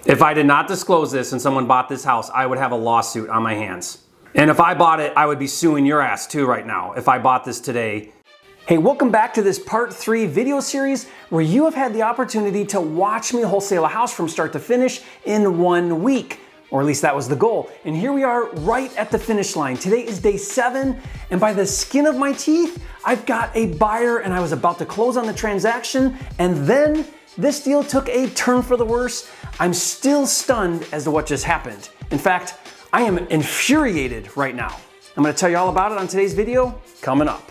If I did not disclose this and someone bought this house, I would have a lawsuit on my hands. And if I bought it, I would be suing your ass too right now if I bought this today. Hey, welcome back to this part 3 video series where you have had the opportunity to watch me wholesale a house from start to finish in 1 week. Or at least that was the goal. And here we are right at the finish line. Today is day 7, and by the skin of my teeth, I've got a buyer and I was about to close on the transaction, and then this deal took a turn for the worse. I'm still stunned as to what just happened. In fact, I am infuriated right now. I'm gonna tell you all about it on today's video, coming up.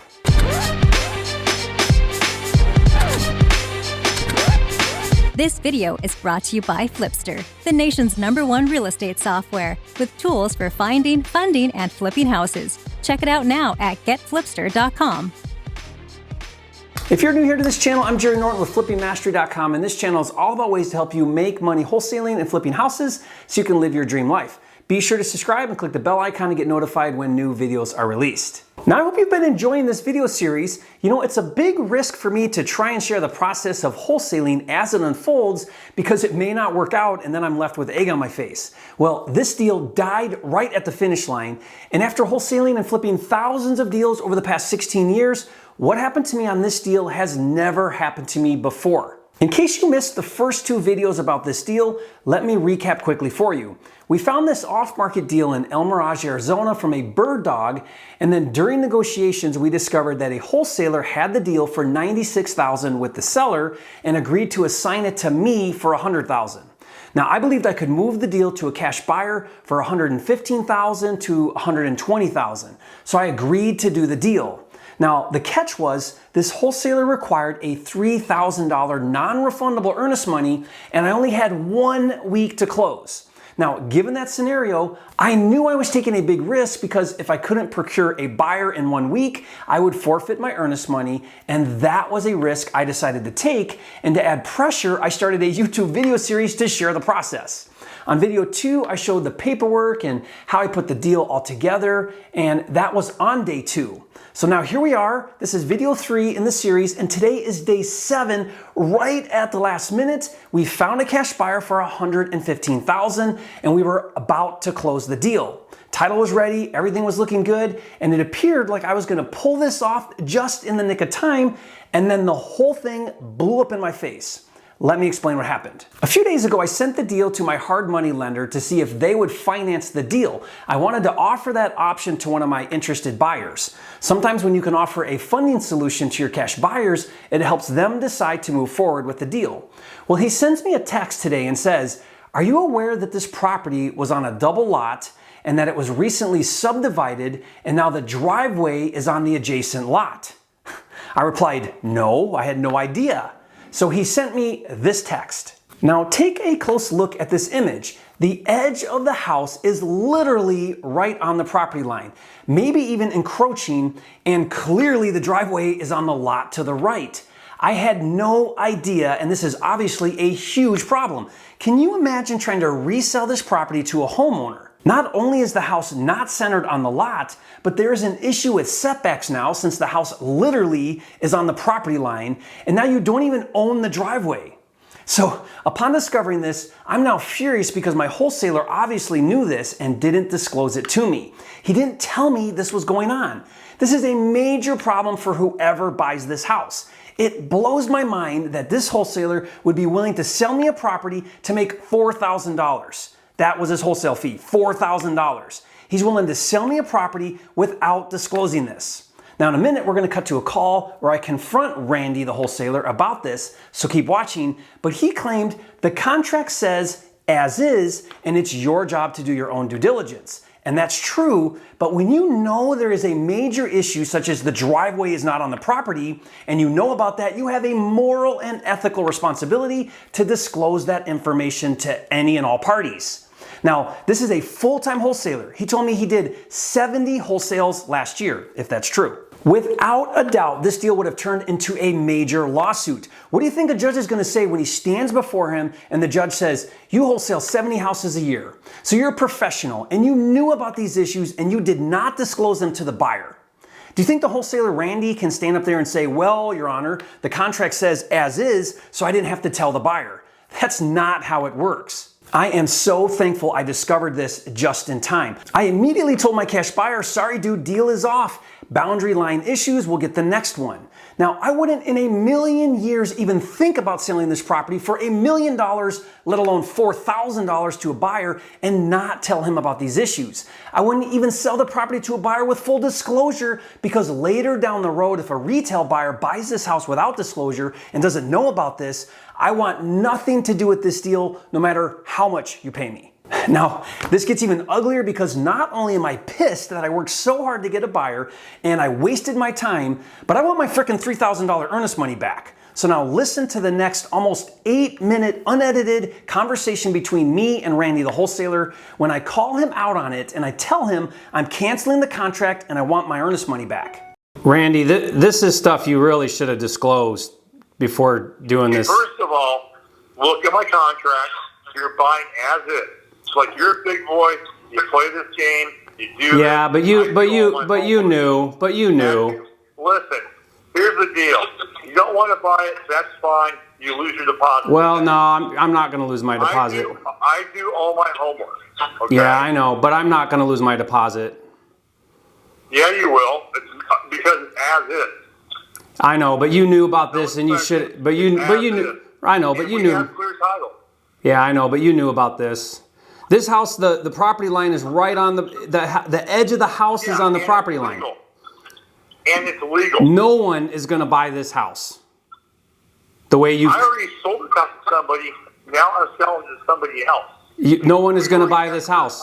This video is brought to you by FLIPSTER, the nation's #1 real estate software, with tools for finding, funding, and flipping houses. Check it out now at getflipster.com. If you're new here to this channel, I'm Jerry Norton with flippingmastery.com, and this channel is all about ways to help you make money wholesaling and flipping houses so you can live your dream life. Be sure to subscribe and click the bell icon to get notified when new videos are released. Now, I hope you've been enjoying this video series. You know, it's a big risk for me to try and share the process of wholesaling as it unfolds because it may not work out and then I'm left with egg on my face. Well, this deal died right at the finish line, and after wholesaling and flipping thousands of deals over the past 16 years, what happened to me on this deal has never happened to me before. In case you missed the first 2 videos about this deal, let me recap quickly for you. We found this off-market deal in El Mirage, Arizona from a bird dog, and then during negotiations we discovered that a wholesaler had the deal for $96,000 with the seller and agreed to assign it to me for $100,000. Now, I believed I could move the deal to a cash buyer for $115,000 to $120,000, so I agreed to do the deal. Now, the catch was this wholesaler required a $3,000 non-refundable earnest money, and I only had 1 week to close. Now, given that scenario, I knew I was taking a big risk because if I couldn't procure a buyer in 1 week, I would forfeit my earnest money, and that was a risk I decided to take. And to add pressure, I started a YouTube video series to share the process. On video 2, I showed the paperwork and how I put the deal all together, and that was on day 2. So now here we are, this is video 3 in the series, and today is day 7. Right at the last minute, we found a cash buyer for $115,000, and we were about to close the deal. Title was ready, everything was looking good, and it appeared like I was gonna pull this off just in the nick of time, and then the whole thing blew up in my face. Let me explain what happened. A few days ago, I sent the deal to my hard money lender to see if they would finance the deal. I wanted to offer that option to one of my interested buyers. Sometimes when you can offer a funding solution to your cash buyers, it helps them decide to move forward with the deal. Well, he sends me a text today and says, "Are you aware that this property was on a double lot and that it was recently subdivided and now the driveway is on the adjacent lot?" I replied, "No, I had no idea." So he sent me this text. Now take a close look at this image. The edge of the house is literally right on the property line, maybe even encroaching, and clearly the driveway is on the lot to the right. I had no idea, and this is obviously a huge problem. Can you imagine trying to resell this property to a homeowner? Not only is the house not centered on the lot, but there is an issue with setbacks now since the house literally is on the property line, and now you don't even own the driveway. So upon discovering this, I'm now furious because my wholesaler obviously knew this and didn't disclose it to me. He didn't tell me this was going on. This is a major problem for whoever buys this house. It blows my mind that this wholesaler would be willing to sell me a property to make $4,000. That was his wholesale fee, $4,000. He's willing to sell me a property without disclosing this. Now in a minute, we're gonna cut to a call where I confront Randy, the wholesaler, about this, so keep watching. But he claimed the contract says as is, and it's your job to do your own due diligence. And that's true, but when you know there is a major issue such as the driveway is not on the property, and you know about that, you have a moral and ethical responsibility to disclose that information to any and all parties. Now, this is a full-time wholesaler. He told me he did 70 wholesales last year, if that's true. Without a doubt, this deal would have turned into a major lawsuit. What do you think a judge is going to say when he stands before him and the judge says, "You wholesale 70 houses a year, so you're a professional and you knew about these issues and you did not disclose them to the buyer"? Do you think the wholesaler Randy can stand up there and say, "Well, Your Honor, the contract says as is, so I didn't have to tell the buyer"? That's not how it works. I am so thankful I discovered this just in time. I immediately told my cash buyer, sorry dude, deal is off. Boundary line issues, we'll get the next one. Now, I wouldn't in a million years even think about selling this property for $1 million, let alone $4,000 to a buyer and not tell him about these issues. I wouldn't even sell the property to a buyer with full disclosure because later down the road, if a retail buyer buys this house without disclosure and doesn't know about this, I want nothing to do with this deal no matter how much you pay me. Now, this gets even uglier because not only am I pissed that I worked so hard to get a buyer and I wasted my time, but I want my frickin' $3,000 earnest money back. So now listen to the next almost 8-minute unedited conversation between me and Randy, the wholesaler, when I call him out on it and I tell him I'm canceling the contract and I want my earnest money back. Randy, this is stuff you really should have disclosed before doing this. First of all, look at my contract. You're buying as is. It's like you're a big boy. You play this game. You do. Yeah, but you knew. Listen, here's the deal. You don't want to buy it. That's fine. You lose your deposit. Well, no, I'm not going to lose my deposit. I do all my homework. Okay? Yeah, I know, but I'm not going to lose my deposit. Yeah, you will. It's because it's as is. I know, but you knew about this, and you should. But you knew. I know, but you knew. Have clear title. Yeah, I know, but you knew about this. This house, the property line is right on the edge of the house is on the property line. And it's legal. No one is going to buy this house. The way you. I already sold it to somebody. Now I'm selling it to somebody else. No one is going to buy this house.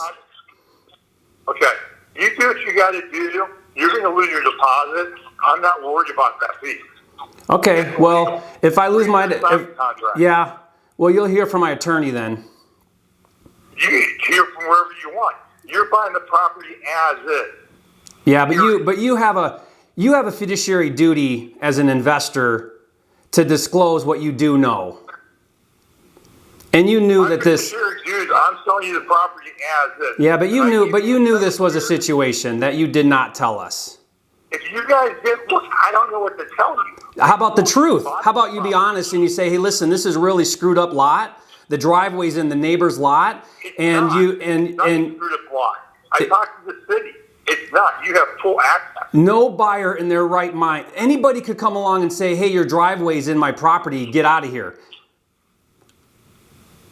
Okay, you do what you got to do. You're going to lose your deposit. I'm not worried about that piece. Okay, well, if I lose my contract. Yeah, well, you'll hear from my attorney then. You hear from wherever you want. You're buying the property as is. Yeah, but you have a fiduciary duty as an investor to disclose what you do know. And you knew that this. Dude, I'm selling you the property as is. Yeah, but you knew this was a situation that you did not tell us. If you guys did, look, I don't know what to tell you. How about the truth? How about you be honest and you say, hey, listen, this is a really screwed up lot. The driveway's in the neighbor's lot, and screwed up lot. I talked to the city. It's not. You have full access. No buyer in their right mind. Anybody could come along and say, hey, your driveway's in my property. Get out of here.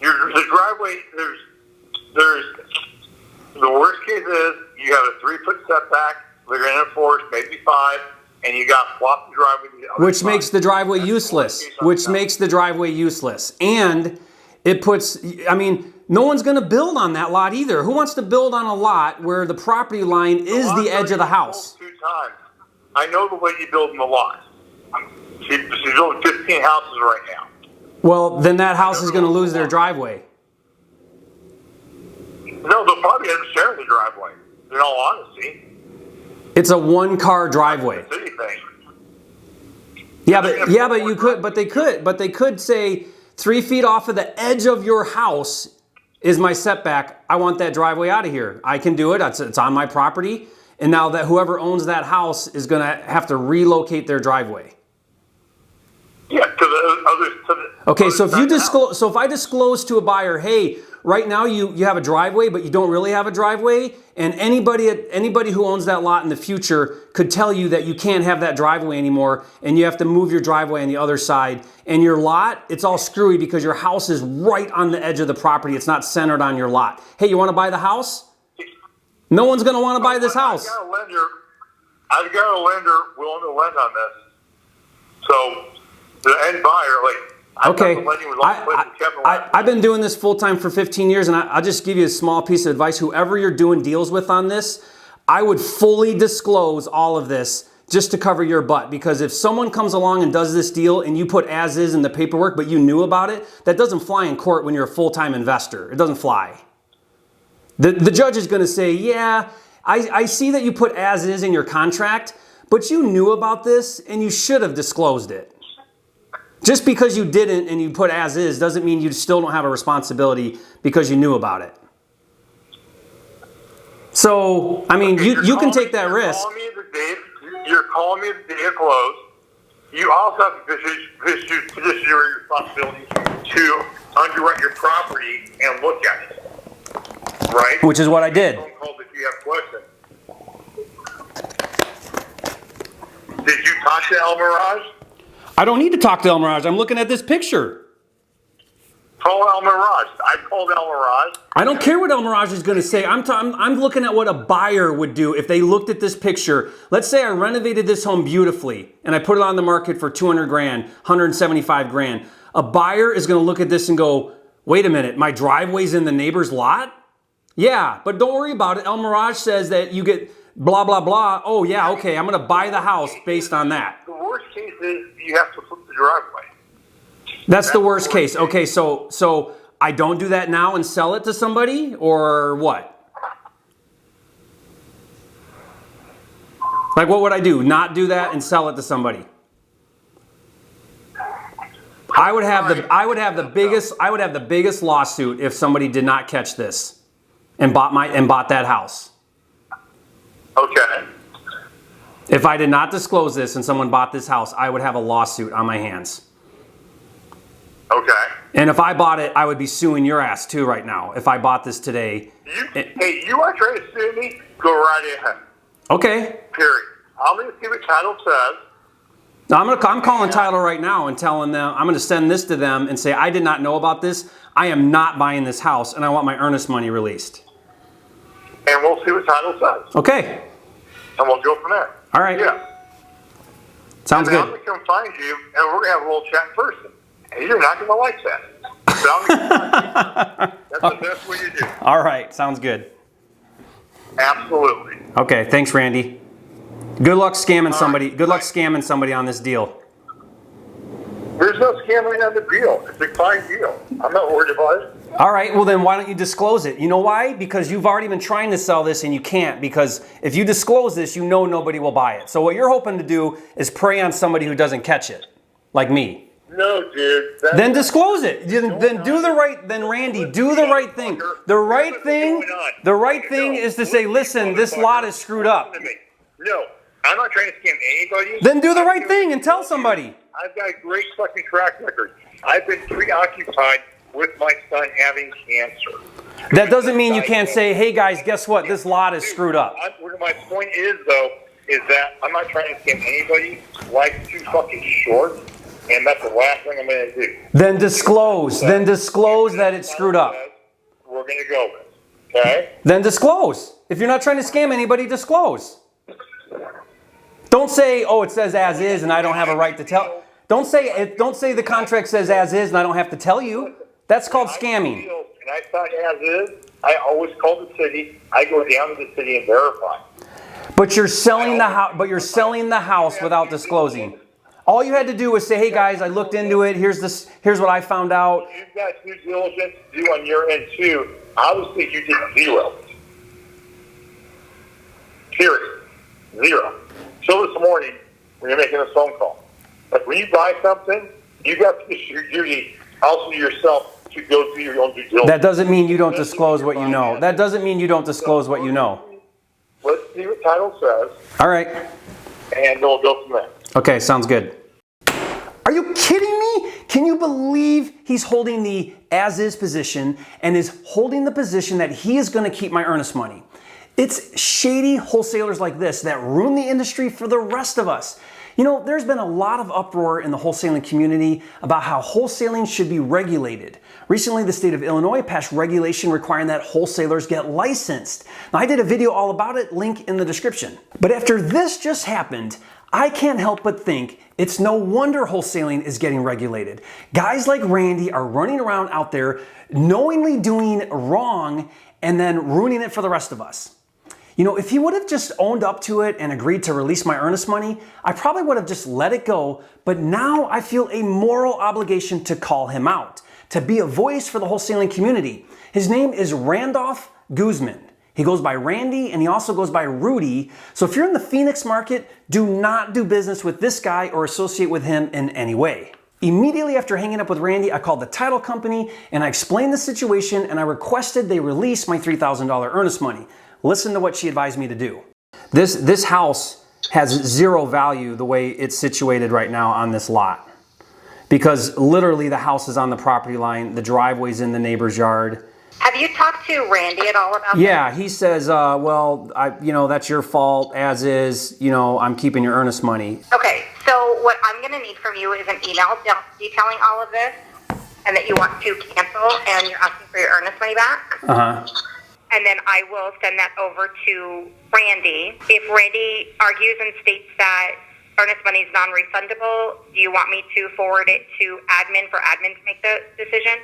The driveway, there's the worst case is you have a 3-foot setback. They're going to enforce maybe 5, and you got floppy driveway. Which makes the driveway useless. And it puts, I mean, no one's going to build on that lot either. Who wants to build on a lot where the property line is the edge of the house? 2 times. I know the lady building the lot. She's building 15 houses right now. Well, then that house is going to lose their driveway. No, they'll probably end up sharing the driveway, in all honesty. It's a 1-car driveway. City thing. But they could say 3 feet off of the edge of your house is my setback. I want that driveway out of here. I can do it. It's on my property. And now that whoever owns that house is going to have to relocate their driveway. Yeah, to the others. Okay, so if I disclose to a buyer, hey, right now you have a driveway, but you don't really have a driveway, and anybody who owns that lot in the future could tell you that you can't have that driveway anymore, and you have to move your driveway on the other side, and your lot, it's all screwy because your house is right on the edge of the property. It's not centered on your lot. Hey, you want to buy the house? No one's going to want to buy this house. I've got a lender willing to lend on this. So the end buyer, okay, I've been doing this full-time for 15 years, and I'll just give you a small piece of advice. Whoever you're doing deals with on this, I would fully disclose all of this just to cover your butt. Because if someone comes along and does this deal and you put as is in the paperwork, but you knew about it, that doesn't fly in court when you're a full-time investor. It doesn't fly. The judge is going to say, yeah, I see that you put as is in your contract, but you knew about this and you should have disclosed it. Just because you didn't and you put as is doesn't mean you still don't have a responsibility because you knew about it. So, I mean, you can take that risk. You're calling me the day of close. You also have fiduciary responsibility to underwrite your property and look at Right? Which is what I did. Phone calls if you have questions. Did you talk to El Mirage? I don't need to talk to El Mirage. I'm looking at this picture. Call El Mirage. I called El Mirage. I don't care what El Mirage is going to say. I'm looking at what a buyer would do if they looked at this picture. Let's say I renovated this home beautifully and I put it on the market for 200 grand, 175 grand. A buyer is going to look at this and go, wait a minute, my driveway's in the neighbor's lot? Yeah, but don't worry about it. El Mirage says that you get blah, blah, blah. Oh, yeah, okay, I'm going to buy the house based on that. The worst case is you have to flip the driveway. That's the worst case. Okay, so I don't do that now and sell it to somebody, or what? Like, what would I do? Not do that and sell it to somebody? I would have the biggest lawsuit if somebody did not catch this and bought that house. Okay. If I did not disclose this and someone bought this house, I would have a lawsuit on my hands. Okay. And if I bought it, I would be suing your ass too right now. If I bought this today. Hey, you are trying to sue me? Go right ahead. Okay. Period. I'm going to see what title says. Now I'm calling title right now and telling them, I'm going to send this to them and say, I did not know about this. I am not buying this house and I want my earnest money released. And we'll see what title says. Okay. And we'll go from there. All right. Yeah. Sounds and good. I'm going to come find you and we're going to have a little chat in person. And you're not going to like that. So I'm gonna find you. That's the best way to do it. All right. Sounds good. Absolutely. Okay. Thanks, Randy. Good luck scamming somebody. Good luck scamming somebody on this deal. There's no scamming on the deal. It's a fine deal. I'm not worried about it. All right, well then why don't you disclose it? You know why? Because you've already been trying to sell this and you can't, because if you disclose this, you know nobody will buy it. So what you're hoping to do is prey on somebody who doesn't catch it, like me. No, dude. Then disclose it. Then do the right, then Randy, do the right thing. The right thing is to say, listen, this lot is screwed up. No, I'm not trying to scam anybody. Then do the right thing and tell somebody. I've got a great fucking track record. I've been preoccupied with my son having cancer. That doesn't mean you can't say, hey guys, guess what? This lot is screwed up. My point is, though, is that I'm not trying to scam anybody. Life's too fucking short, and that's the last thing I'm going to do. Then disclose. Then disclose that it's screwed up. We're going to go with. Okay? Then disclose. If you're not trying to scam anybody, disclose. Don't say, oh, it says as is and I don't have a right to tell. Don't say the contract says as is and I don't have to tell you. That's called scamming. And I thought as is, I always call the city. I go down to the city and verify. But you're selling the house. But you're selling the house without disclosing. All you had to do was say, "Hey guys, I looked into it. Here's this. Here's what I found out." You've got due diligence to do on your end too. Obviously, you did zero. Period. Zero. So this morning, when you're making a phone call, like when you buy something, you got to issue your duty also yourself to go through your own due diligence. That doesn't mean you don't disclose what you know. That doesn't mean you don't disclose what you know. Let's see what title says. All right. And we'll go from there. Okay, sounds good. Are you kidding me? Can you believe he's holding the as-is position and is holding the position that he is going to keep my earnest money? It's shady wholesalers like this that ruin the industry for the rest of us. You know, there's been a lot of uproar in the wholesaling community about how wholesaling should be regulated. Recently, the state of Illinois passed regulation requiring that wholesalers get licensed. Now, I did a video all about it, link in the description. But after this just happened, I can't help but think it's no wonder wholesaling is getting regulated. Guys like Randy are running around out there knowingly doing wrong and then ruining it for the rest of us. You know, if he would have just owned up to it and agreed to release my earnest money, I probably would have just let it go, but now I feel a moral obligation to call him out, to be a voice for the wholesaling community. His name is Randolph Guzman. He goes by Randy and he also goes by Rudy. So if you're in the Phoenix market, do not do business with this guy or associate with him in any way. Immediately after hanging up with Randy, I called the title company and I explained the situation and I requested they release my $3,000 earnest money. Listen to what she advised me to do. This house has zero value the way it's situated right now on this lot. Because literally the house is on the property line, the driveway's in the neighbor's yard. Have you talked to Randy at all about Yeah, he says, well, that's your fault, as is, I'm keeping your earnest money. this? Okay, so what I'm going to need from you is an email detailing all of this, and that you want to cancel, and you're asking for your earnest money back. Uh-huh. And then I will send that over to Randy. If Randy argues and states that earnest money is non-refundable, do you want me to forward it to admin for admin to make the decision?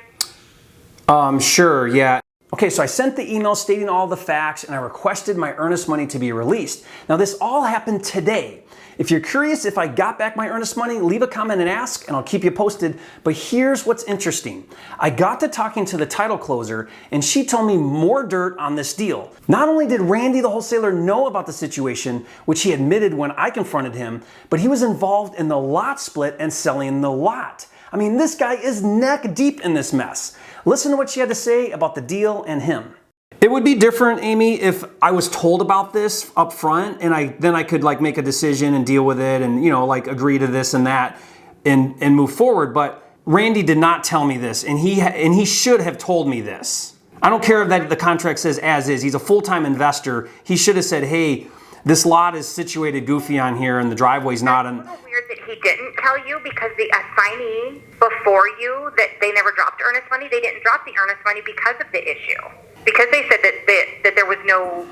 Sure, yeah. Okay, so I sent the email stating all the facts and I requested my earnest money to be released. Now this all happened today. If you're curious if I got back my earnest money, leave a comment and ask and I'll keep you posted. But here's what's interesting. I got to talking to the title closer and she told me more dirt on this deal. Not only did Randy the wholesaler know about the situation, which he admitted when I confronted him, but he was involved in the lot split and selling the lot. I mean, this guy is neck deep in this mess. Listen to what she had to say about the deal and him. It would be different, Amy, if I was told about this up front and then I could make a decision and deal with it and agree to this and that and move forward. But Randy did not tell me this, and he should have told me this. I don't care that the contract says as is. He's a full-time investor. He should have said, hey, this lot is situated goofy on here and the driveway's not on. It's a little weird that he didn't tell you, because the assignee before you, that they never dropped earnest money, they didn't drop the earnest money because of the issue. Because they said that there was no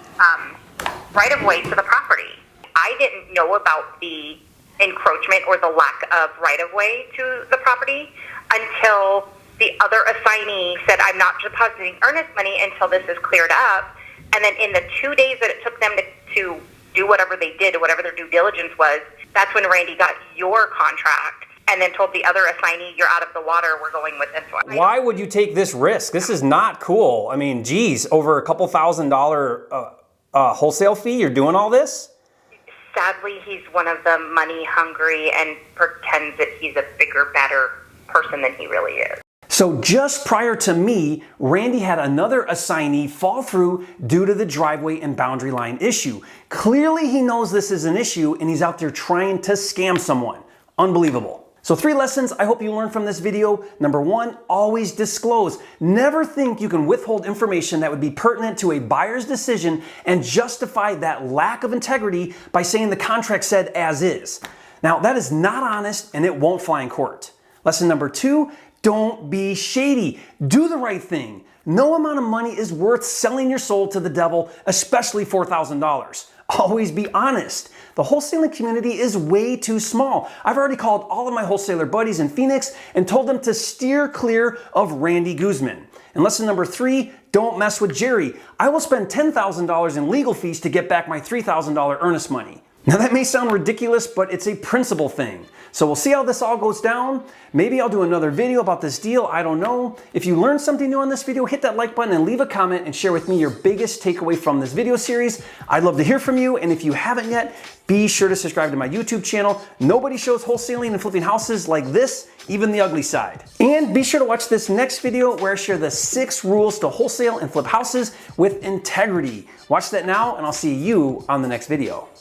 right-of-way to the property. I didn't know about the encroachment or the lack of right-of-way to the property until the other assignee said, I'm not depositing earnest money until this is cleared up. And then in the 2 days that it took them to do whatever they did, or whatever their due diligence was, that's when Randy got your contract and then told the other assignee, you're out of the water, we're going with this one. Why would you take this risk? This is not cool. I mean, geez, over a couple $1,000 wholesale fee, you're doing all this? Sadly, he's one of the money hungry and pretends that he's a bigger, better person than he really is. So just prior to me, Randy had another assignee fall through due to the driveway and boundary line issue. Clearly he knows this is an issue and he's out there trying to scam someone. Unbelievable. So 3 lessons I hope you learned from this video. Number 1, always disclose. Never think you can withhold information that would be pertinent to a buyer's decision and justify that lack of integrity by saying the contract said as is. Now that is not honest and it won't fly in court. Lesson number 2, don't be shady. Do the right thing. No amount of money is worth selling your soul to the devil, especially $4,000. Always be honest. The wholesaling community is way too small. I've already called all of my wholesaler buddies in Phoenix and told them to steer clear of Randy Guzman. And lesson number 3, don't mess with Jerry. I will spend $10,000 in legal fees to get back my $3,000 earnest money. Now that may sound ridiculous, but it's a principle thing. So we'll see how this all goes down. Maybe I'll do another video about this deal, I don't know. If you learned something new on this video, hit that like button and leave a comment and share with me your biggest takeaway from this video series. I'd love to hear from you, and if you haven't yet, be sure to subscribe to my YouTube channel. Nobody shows wholesaling and flipping houses like this, even the ugly side. And be sure to watch this next video where I share the 6 rules to wholesale and flip houses with integrity. Watch that now, and I'll see you on the next video.